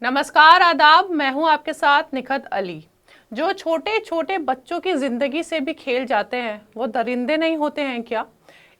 नमस्कार, आदाब। मैं हूं आपके साथ निखत अली। जो छोटे छोटे बच्चों की जिंदगी से भी खेल जाते हैं वो दरिंदे नहीं होते हैं क्या?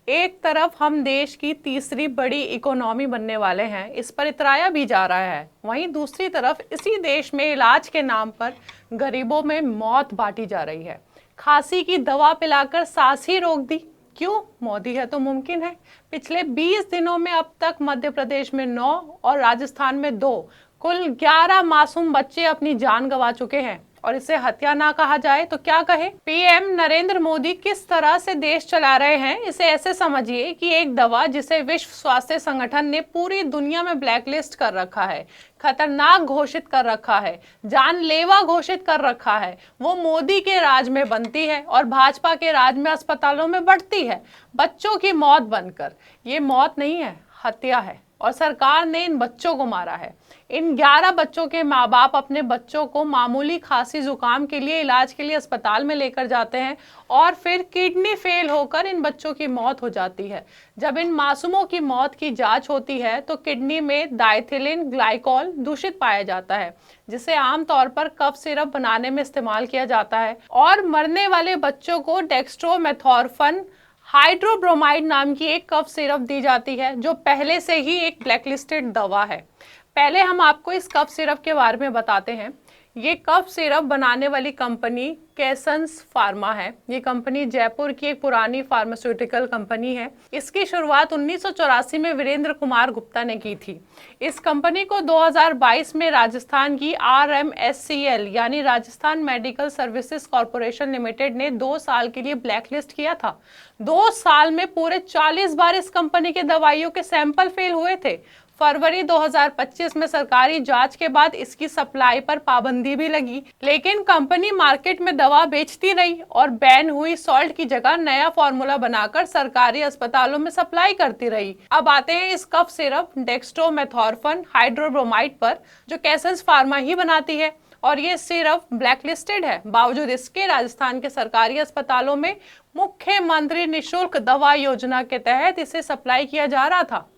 एक तरफ हम देश की तीसरी बड़ी इकोनॉमी बनने वाले हैं, इस पर इतराया भी जा रहा है। वहीं दूसरी तरफ इसी देश में इलाज के नाम पर गरीबों में मौत बांटी जा रही है। खांसी की दवा पिलाकर सांस ही रोक दी। क्यों? मोदी है तो मुमकिन है। पिछले 20 दिनों में अब तक मध्य प्रदेश में 9 और राजस्थान में 2, कुल 11 मासूम बच्चे अपनी जान गंवा चुके हैं। और इसे हत्या ना कहा जाए तो क्या कहे? पीएम नरेंद्र मोदी किस तरह से देश चला रहे हैं, इसे ऐसे समझिए कि एक दवा जिसे विश्व स्वास्थ्य संगठन ने पूरी दुनिया में ब्लैकलिस्ट कर रखा है, खतरनाक घोषित कर रखा है, जानलेवा घोषित कर रखा है, वो मोदी के राज में बनती है और भाजपा के राज में अस्पतालों में बढ़ती है बच्चों की मौत बनकर। ये मौत नहीं है, हत्या है। और सरकार ने इन बच्चों को मारा है। इन 11 बच्चों के माँ बाप अपने बच्चों को मामूली खांसी जुकाम के लिए इलाज के लिए अस्पताल में लेकर जाते हैं और फिर किडनी फेल होकर इन बच्चों की मौत हो जाती है। जब इन मासूमों की मौत की जांच होती है तो किडनी में डाइथिलिन ग्लाइकॉल दूषित पाया जाता है, जिसे आमतौर पर कफ सिरप बनाने में इस्तेमाल किया जाता है। और मरने वाले बच्चों को डेक्स्ट्रोमेथॉर्फन हाइड्रोब्रोमाइड नाम की एक कफ सिरप दी जाती है, जो पहले से ही एक ब्लैकलिस्टेड दवा है। पहले हम आपको इस कफ सिरप के बारे में बताते हैं। ये कफ सिरप बनाने वाली कंपनी कैसन्स फार्मा है। ये कंपनी जयपुर की एक पुरानी फार्मास्यूटिकल कंपनी है। इसकी शुरुआत 1984 में वीरेंद्र कुमार गुप्ता ने की थी। इस कंपनी को 2022 में राजस्थान की RMSCL यानी Rajasthan medical services corporation limited ने 2 साल के लिए ब्लैकलिस्ट किया था। 2 साल में पूरे 40 बार इस कंपनी के दवाइयों के सैंपल फेल हुए थे। फरवरी 2025 में सरकारी जांच के बाद इसकी सप्लाई पर पाबंदी भी लगी, लेकिन कंपनी मार्केट में दवा बेचती रही और बैन हुई सॉल्ट की जगह नया फॉर्मूला बनाकर सरकारी अस्पतालों में सप्लाई करती रही। अब आते हैं इस कफ सिरप डेक्स्ट्रोमेथॉर्फन हाइड्रोब्रोमाइड पर, जो कैसन्स फार्मा ही बनाती है। और ये सिरप ब्लैकलिस्टेड है। बावजूद इसके राजस्थान के सरकारी अस्पतालों में मुख्यमंत्री निःशुल्क दवा योजना के तहत इसे सप्लाई किया जा रहा था।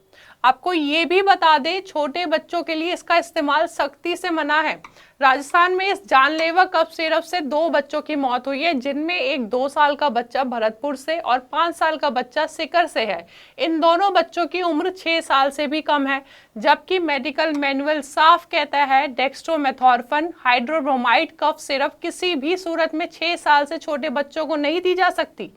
आपको ये भी बता दें, छोटे बच्चों के लिए इसका इस्तेमाल सख्ती से मना है। राजस्थान में इस जानलेवा कफ सिरप से 2 बच्चों की मौत हुई है, जिनमें एक 2 साल का बच्चा भरतपुर से और 5 साल का बच्चा सीकर से है। इन दोनों बच्चों की उम्र 6 साल से भी कम है, जबकि मेडिकल मैनुअल साफ कहता है डेक्स्ट्रोमेथॉर्फन हाइड्रोब्रोमाइड कफ सिरप किसी भी सूरत में 6 साल से छोटे बच्चों को नहीं दी जा सकती।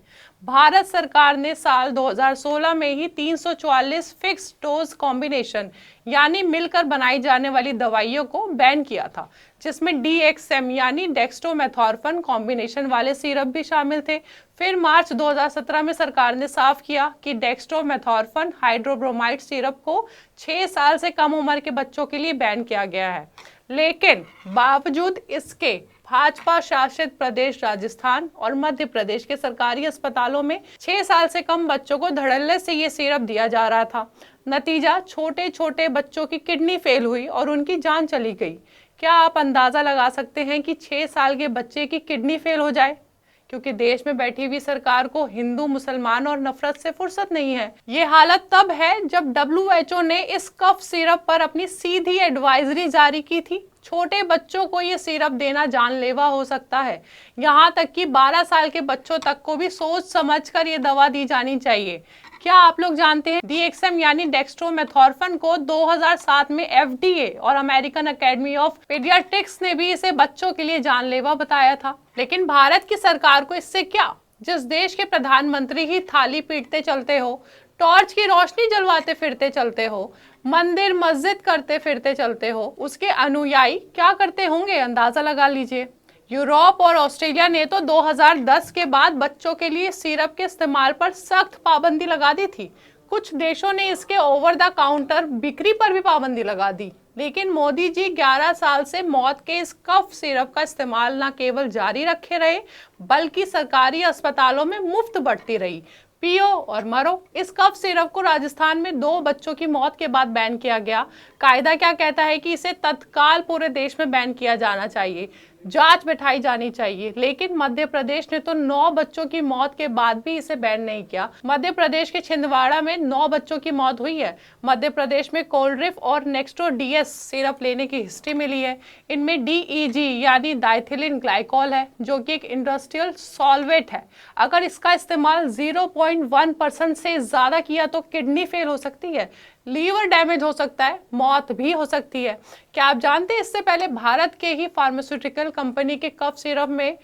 भारत सरकार ने साल 2016 में ही 344 फिक्स डोज कॉम्बिनेशन यानी मिलकर बनाई जाने वाली दवाइयों को बैन किया था, जिसमें DXM यानी डेक्स्ट्रोमेथॉर्फन कॉम्बिनेशन वाले सिरप भी शामिल थे। फिर मार्च 2017 में सरकार ने साफ किया कि डेक्स्ट्रोमेथॉर्फन हाइड्रोब्रोमाइड सिरप को 6 साल से कम उम्र के बच्चों के लिए बैन किया गया है। लेकिन बावजूद इसके भाजपा शासित प्रदेश राजस्थान और मध्य प्रदेश के सरकारी अस्पतालों में 6 साल से कम बच्चों को धड़ल्ले से ये सिरप दिया जा रहा था। नतीजा, छोटे छोटे बच्चों की किडनी फेल हुई और उनकी जान चली गई। क्या आप अंदाजा लगा सकते हैं कि 6 साल के बच्चे की किडनी फेल हो जाए? क्योंकि देश में बैठी हुई सरकार को हिंदू मुसलमान और नफरत से फुर्सत नहीं है। ये हालत तब है जब WHO ने इस कफ सिरप पर अपनी सीधी एडवाइजरी जारी की थी। छोटे बच्चों को ये सिरप देना जानलेवा हो सकता है। यहाँ तक कि 12 साल के बच्चों तक को भी सोच समझकर ये दवा दी जानी चाहिए। क्या आप लोग जानते हैं DXM यानी डेक्स्ट्रोमेथॉर्फन को 2007 में FDA और अमेरिकन अकेडमी ऑफ पीडियाट्रिक्स ने भी इसे बच्चों के लिए जानलेवा बताया था। लेकिन भारत की सरकार को इससे क्या? जिस देश के प्रधानमंत्री ही थाली पीटते चलते हो, टॉर्च की रोशनी जलवाते फिरते चलते हो, मंदिर मस्जिद करते फिरते चलते हो, उसके अनुयायी क्या करते होंगे अंदाजा लगा लीजिए। यूरोप और ऑस्ट्रेलिया ने तो 2010 के बाद बच्चों के लिए सिरप के इस्तेमाल पर सख्त पाबंदी लगा दी थी। कुछ देशों ने इसके ओवर द काउंटर बिक्री पर भी पाबंदी लगा दी। लेकिन मोदी जी 11 साल से मौत के इस कफ सिरप का इस्तेमाल न केवल जारी रखे रहे, बल्कि सरकारी अस्पतालों में मुफ्त बढ़ती रही। पियो और मरो। इस कफ सिरप को राजस्थान में 2 बच्चों की मौत के बाद बैन किया गया। कायदा क्या कहता है कि इसे तत्काल पूरे देश में बैन किया जाना चाहिए। जांच बैठाई जानी चाहिए। लेकिन मध्य प्रदेश ने तो 9 बच्चों की मौत के बाद भी इसे बैन नहीं किया। मध्य प्रदेश के छिंदवाड़ा में 9 बच्चों की मौत हुई है। मध्य प्रदेश में कोल्ड्रिफ और नेक्स्टो डीएस सिरप लेने की हिस्ट्री मिली है। इनमें डीईजी यानी डाइथिलिन ग्लाइकॉल है, जो कि एक इंडस्ट्रियल सॉल्वेंट है। अगर इसका इस्तेमाल 0.1% से ज्यादा किया तो किडनी फेल हो सकती है, लीवर डैमेज हो सकता है, मौत भी हो सकती है। क्या आप जानते हैं इससे पहले भारत के ही फार्मास्यूटिकल कंपनी के कफ सिरप में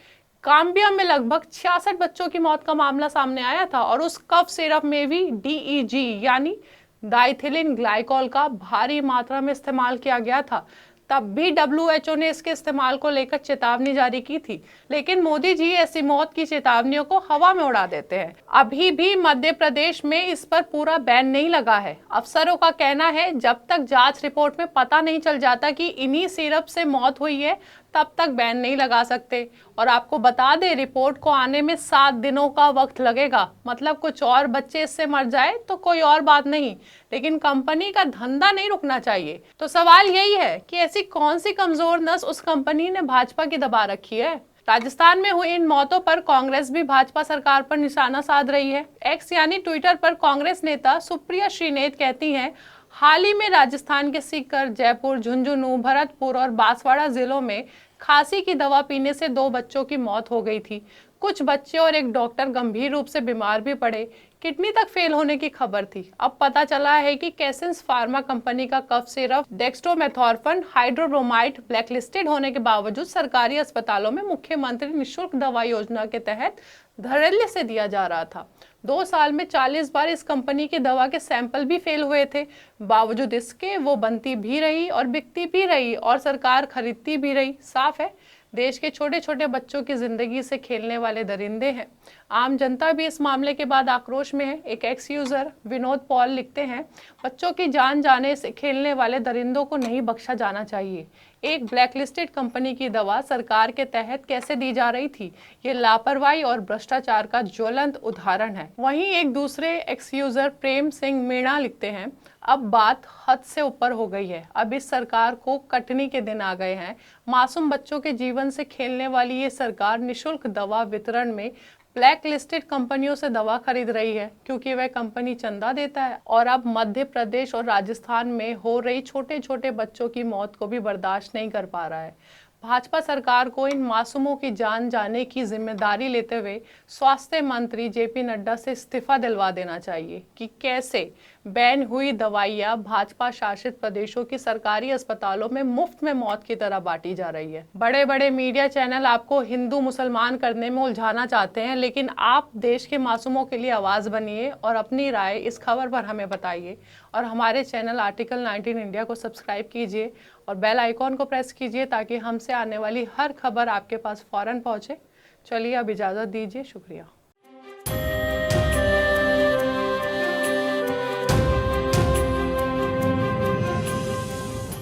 काम्बियम में लगभग 66 बच्चों की मौत का मामला सामने आया था, और उस कफ सिरप में भी डीईजी यानी डाइथिलिन ग्लाइकॉल का भारी मात्रा में इस्तेमाल किया गया था। तब भी WHO ने इसके इस्तेमाल को लेकर चेतावनी जारी की थी, लेकिन मोदी जी ऐसी मौत की चेतावनियों को हवा में उड़ा देते हैं। अभी भी मध्य प्रदेश में इस पर पूरा बैन नहीं लगा है। अफसरों का कहना है जब तक जांच रिपोर्ट में पता नहीं चल जाता कि इन्हीं सिरप से मौत हुई है, तब तक बैन नहीं लगा सकते। और आपको बता दें, रिपोर्ट को आने में 7 दिनों का वक्त लगेगा। मतलब कुछ और बच्चे इससे मर जाए तो कोई और बात नहीं, लेकिन कंपनी का धंधा नहीं रुकना चाहिए। तो सवाल यही है कि ऐसी कौन सी कमजोर नस उस कंपनी ने भाजपा की दबा रखी है। राजस्थान में हुई इन मौतों पर कांग्रेस भी भाजपा सरकार पर निशाना साध रही है। एक्स यानी ट्विटर पर कांग्रेस नेता सुप्रिया श्रीनेत कहती हैं, हाल ही में राजस्थान के सीकर, जयपुर, झुंझुनू, भरतपुर और बांसवाड़ा जिलों में खांसी की दवा पीने से 2 बच्चों की मौत हो गई थी। कुछ बच्चे और एक डॉक्टर गंभीर रूप से बीमार भी पड़े। किडनी तक फेल होने की खबर थी। अब पता चला है कि कैसेंस फार्मा कंपनी का cough syrup dextromethorphan hydrobromide blacklisted होने के बावजूद सरकारी अस्पतालों में मुख्यमंत्री निःशुल्क दवा योजना के तहत धड़ल्ले से दिया जा रहा था। 2 साल में 40 बार इस कंपनी की दवा के सैंपल भी फेल हुए थे। बावजूद इसके वो बनती भी रही और बिकती भी रही और सरकार खरीदती भी रही। साफ है, देश के छोटे छोटे बच्चों की जिंदगी से खेलने वाले दरिंदे हैं। आम जनता भी इस मामले के बाद आक्रोश में है। एक एक्स यूजर विनोद पॉल लिखते हैं, बच्चों की जान जाने से खेलने वाले दरिंदों को नहीं बख्शा जाना चाहिए। एक ब्लैकलिस्टेड कंपनी की दवा सरकार के तहत कैसे दी जा रही थी, ये लापरवाही और भ्रष्टाचार का ज्वलंत उदाहरण है। वहीं एक दूसरे एक्स यूजर प्रेम सिंह मीणा लिखते हैं, अब बात हद से ऊपर हो गई है। अब इस सरकार को कटनी के दिन आ गए हैं। मासूम बच्चों के जीवन से खेलने वाली ये सरकार निःशुल्क दवा वितरण में ब्लैक लिस्टेड कंपनियों से दवा खरीद रही है, क्योंकि वह कंपनी चंदा देता है। और अब मध्य प्रदेश और राजस्थान में हो रही छोटे छोटे बच्चों की मौत को भी बर्दाश्त नहीं कर पा रहा है। भाजपा सरकार को इन मासूमों की जान जाने की जिम्मेदारी लेते हुए स्वास्थ्य मंत्री जेपी नड्डा से इस्तीफा दिलवा देना चाहिए कि कैसे बैन हुई दवाइयां भाजपा शासित प्रदेशों की सरकारी अस्पतालों में मुफ्त में मौत की तरह बांटी जा रही है। बड़े बड़े मीडिया चैनल आपको हिंदू मुसलमान करने में उलझाना चाहते हैं, लेकिन आप देश के मासूमों के लिए आवाज बनिए और अपनी राय इस खबर पर हमें बताइए। और हमारे चैनल आर्टिकल 19 इंडिया को सब्सक्राइब कीजिए और बेल आइकॉन को प्रेस कीजिए, ताकि हमसे आने वाली हर खबर आपके पास फौरन पहुंचे। चलिए अब इजाज़त दीजिए, शुक्रिया।